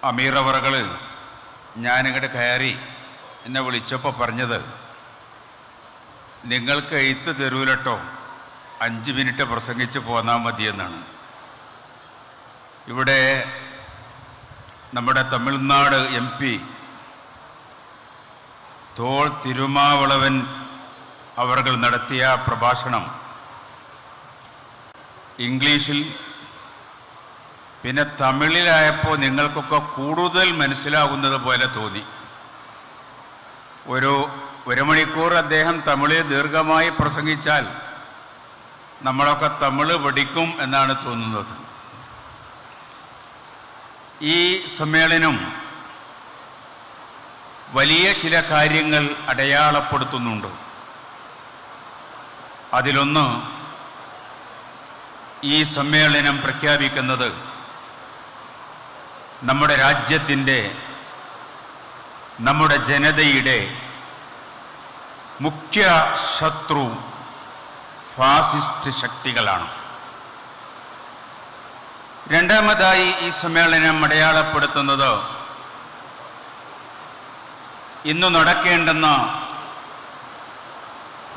അമീർ അവറുകൾ ഞാനിങ്ങോട്ട് കയറി എന്നെ വിളിച്ചപ്പോൾ പറഞ്ഞത്, നിങ്ങൾക്ക് എഴുത്ത് തരൂലട്ടോ, 5 മിനിറ്റ് പ്രസംഗിച്ച് പോന്നാൽ മതിയെന്നാണ്. ഇവിടെ നമ്മുടെ തമിഴ്നാട് MP തോൾ തിരുമാവളവൻ അവർകൾ നടത്തിയ പ്രഭാഷണം ഇംഗ്ലീഷിൽ പിന്നെ തമിഴിലായപ്പോൾ നിങ്ങൾക്കൊക്കെ കൂടുതൽ മനസ്സിലാകുന്നത് പോലെ തോന്നി. ഒരു മണിക്കൂർ അദ്ദേഹം തമിഴിൽ ദീർഘമായി പ്രസംഗിച്ചാൽ നമ്മളൊക്കെ തമിഴ് പഠിക്കും എന്നാണ് തോന്നുന്നത്. ഈ സമ്മേളനം വലിയ ചില കാര്യങ്ങൾ അടയാളപ്പെടുത്തുന്നുണ്ട്. അതിലൊന്ന്, ഈ സമ്മേളനം പ്രഖ്യാപിക്കുന്നത് നമ്മുടെ രാജ്യത്തിൻ്റെ, നമ്മുടെ ജനതയുടെ മുഖ്യ ശത്രു ഫാസിസ്റ്റ് ശക്തികളാണ്. രണ്ടാമതായി ഈ സമ്മേളനം അടയാളപ്പെടുത്തുന്നത് ഇന്ന് നടക്കേണ്ടുന്ന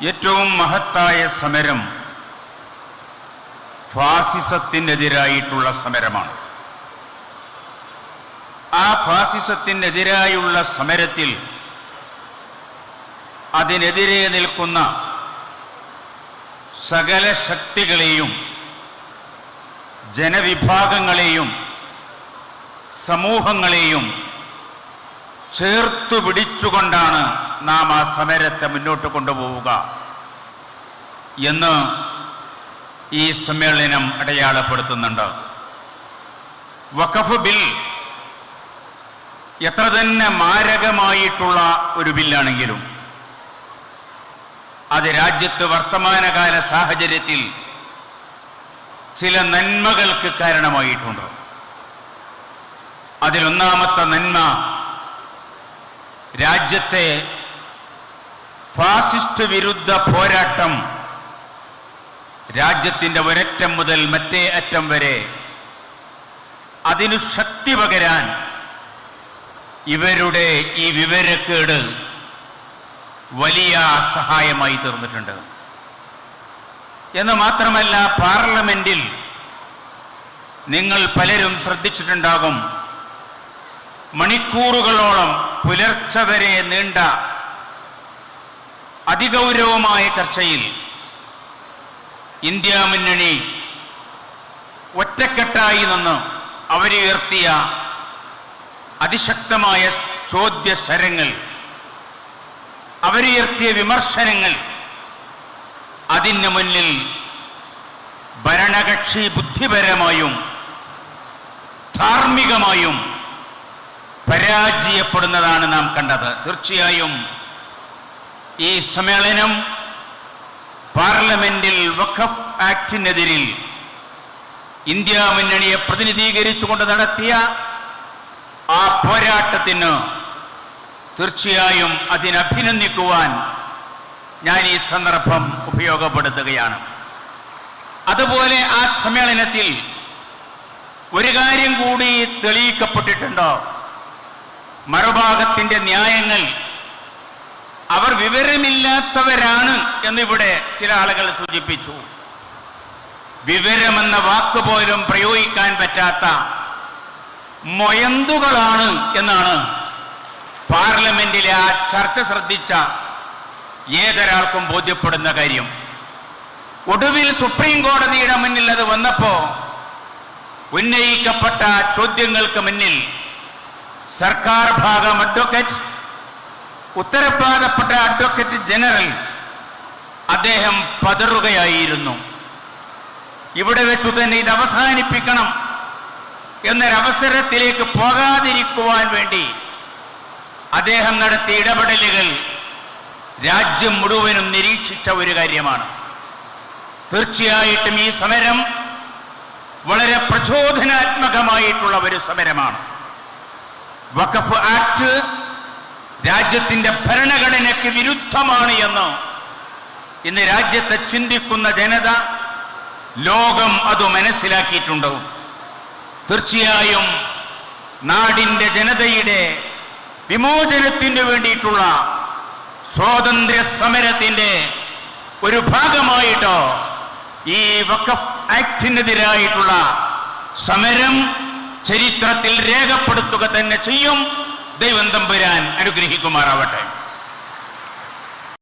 ഏറ്റവും മഹത്തായ സമരം ഫാസിസത്തിനെതിരായിട്ടുള്ള സമരമാണ്. ആ ഫാസിസത്തിനെതിരായുള്ള സമരത്തിൽ അതിനെതിരെ നിൽക്കുന്ന സകല ശക്തികളെയും, ജനവിഭാഗങ്ങളെയും, സമൂഹങ്ങളെയും ചേർത്തു പിടിച്ചുകൊണ്ടാണ് നാം ആ സമരത്തെ മുന്നോട്ട് കൊണ്ടുപോവുക എന്ന് ഈ സമ്മേളനം അടയാളപ്പെടുത്തുന്നുണ്ട്. വഖഫ് ബിൽ എത്ര തന്നെ മാരകമായിട്ടുള്ള ഒരു ബില്ലാണെങ്കിലും അത് രാജ്യത്ത് വർത്തമാനകാല സാഹചര്യത്തിൽ ചില നന്മകൾക്ക് കാരണമായിട്ടുണ്ട്. അതിലൊന്നാമത്തെ നന്മ, രാജ്യത്തെ ഫാസിസ്റ്റ് വിരുദ്ധ പോരാട്ടം രാജ്യത്തിൻ്റെ ഒരറ്റം മുതൽ മറ്റേ അറ്റം വരെ അതിനു ശക്തി പകരാൻ ഇവരുടെ ഈ വിവരക്കേട് വലിയ സഹായമായി തീർന്നിട്ടുണ്ട്. എന്ന് മാത്രമല്ല, പാർലമെന്റിൽ നിങ്ങൾ പലരും ശ്രദ്ധിച്ചിട്ടുണ്ടാകും, മണിക്കൂറുകളോളം പുലർച്ചെ വരെ നീണ്ട അതിഗൗരവമായ ചർച്ചയിൽ ഇന്ത്യ മുന്നണി ഒറ്റക്കെട്ടായി നിന്ന് അവരുയർത്തിയ അതിശക്തമായ ചോദ്യശരങ്ങൾ, അവരുയർത്തിയ വിമർശനങ്ങൾ, അതിന് മുന്നിൽ ഭരണകക്ഷി ബുദ്ധിപരമായും ധാർമ്മികമായും പരാജയപ്പെടുന്നതാണ് നാം കണ്ടത്. തീർച്ചയായും ഈ സമ്മേളനം പാർലമെന്റിൽ വഖഫ് ആക്ടിനെതിരിൽ ഇന്ത്യ മുന്നണിയെ പ്രതിനിധീകരിച്ചുകൊണ്ട് നടത്തിയ ആ പോരാട്ടത്തിന് തീർച്ചയായും അതിനഭിനന്ദിക്കുവാൻ ഞാൻ ഈ സന്ദർഭം ഉപയോഗപ്പെടുത്തുകയാണ്. അതുപോലെ ആ സമ്മേളനത്തിൽ ഒരു കാര്യം കൂടി തെളിയിക്കപ്പെട്ടിട്ടുണ്ടോ? മറുഭാഗത്തിൻ്റെ ന്യായങ്ങൾ അവർ വിവരമില്ലാത്തവരാണ് എന്നിവിടെ ചില ആളുകൾ സൂചിപ്പിച്ചു. വിവരമെന്ന വാക്ക് പോലും പ്രയോഗിക്കാൻ പറ്റാത്ത മൊയന്തുകളാണ് എന്നാണ് പാർലമെന്റിലെ ആ ചർച്ച ശ്രദ്ധിച്ച ഏതൊരാൾക്കും ബോധ്യപ്പെടുന്ന കാര്യം. ഒടുവിൽ സുപ്രീം കോടതിയുടെ മുന്നിൽ അത് വന്നപ്പോൾ ഉന്നയിക്കപ്പെട്ട ചോദ്യങ്ങൾക്ക് മുന്നിൽ സർക്കാർ ഭാഗം അഡ്വക്കേറ്റ്, ഉത്തരവാദപ്പെട്ട അഡ്വക്കേറ്റ് ജനറൽ അദ്ദേഹം പതറുകയായിരുന്നു. ഇവിടെ വെച്ചു തന്നെ ഇത് അവസാനിപ്പിക്കണം എന്നൊരവസരത്തിലേക്ക് പോകാതിരിക്കുവാൻ വേണ്ടി അദ്ദേഹം നടത്തിയ ഇടപെടലുകൾ രാജ്യം മുഴുവനും നിരീക്ഷിച്ച ഒരു കാര്യമാണ്. തീർച്ചയായിട്ടും ഈ സമരം വളരെ പ്രചോദനാത്മകമായിട്ടുള്ള ഒരു സമരമാണ്. വഖഫ് ആക്ട് രാജ്യത്തിൻ്റെ ഭരണഘടനയ്ക്ക് വിരുദ്ധമാണ് എന്ന് ഇന്ന് രാജ്യത്തെ ചിന്തിക്കുന്ന ജനത, ലോകം അത് മനസ്സിലാക്കിയിട്ടുണ്ട്. തീർച്ചയായും നാടിൻ്റെ ജനതയുടെ വിമോചനത്തിന് വേണ്ടിയിട്ടുള്ള സ്വാതന്ത്ര്യ സമരത്തിൻ്റെ ഒരു ഭാഗമായിട്ടോ ഈ വഖഫ് ആക്ടിനെതിരായിട്ടുള്ള സമരം ചരിത്രത്തിൽ രേഖപ്പെടുത്തുക തന്നെ ചെയ്യും. ദൈവം തമ്പുരാൻ അനുഗ്രഹിക്കുമാറാവട്ടെ.